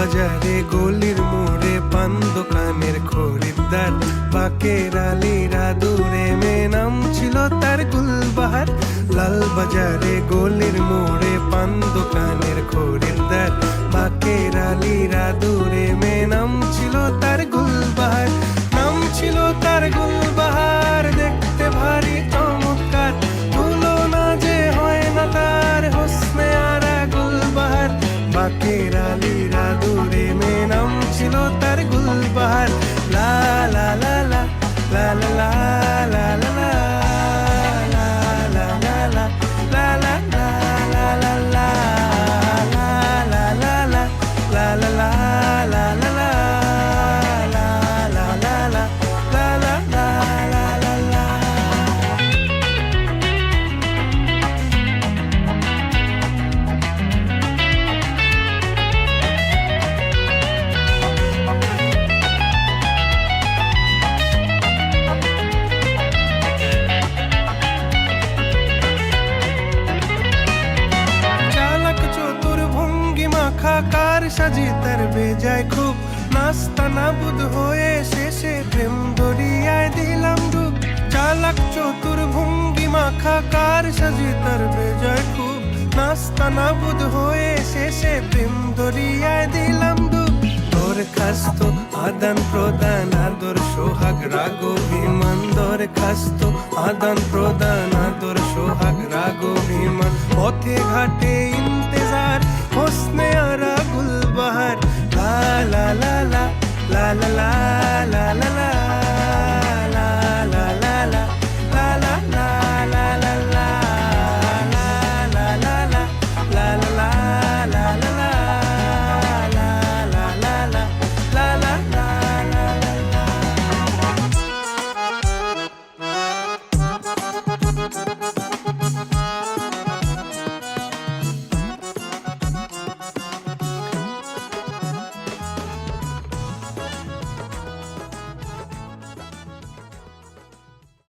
বাজারে গলির মোড়ে পান দোকানের খরিদ্দার, বাকের আলীরা দূরে মেয়ে নাম ছিল তার গুলবাহার। লাল বাজারে গলির মোড়ে পান দোকানের খরিদ্দার, বাকের আলীরা দূরে মেয়ে নাম ছিল তার গুলবাহার। নাম ছিল তার গুলবাহার, দেখতে ভারী চমৎকার, তুলনা যে হয় না তার হোসনে আরা গুলবাহার। বাকের আলীরা দূরে মেয়ে নাম ছিল তার গুলবাহার। লা লা লা লা লা লা লা লা লা কার সাজি তার বেজায় খুব, নাস্তা নাবুদ হয়ে শেষে প্রেম দরিয়ায় দিলাম ডুব। চালাক চতুর ভঙ্গি মাখা কার সাজি তার বেজায় খুব, নাস্তা নাবুদ হয়ে শেষে প্রেম দরিয়ায় দিলাম ডুব। দরখাস্ত আদান প্রদান আদর সোহাগ রাগ অভিমান, দরখাস্ত আদান প্রদান আদর সোহাগ রাগ অভিমান। পথে ঘাটে ইন্তেজার হোসনে আরা গুলবাহার। লা লা লা লা লা লা লা লা লা।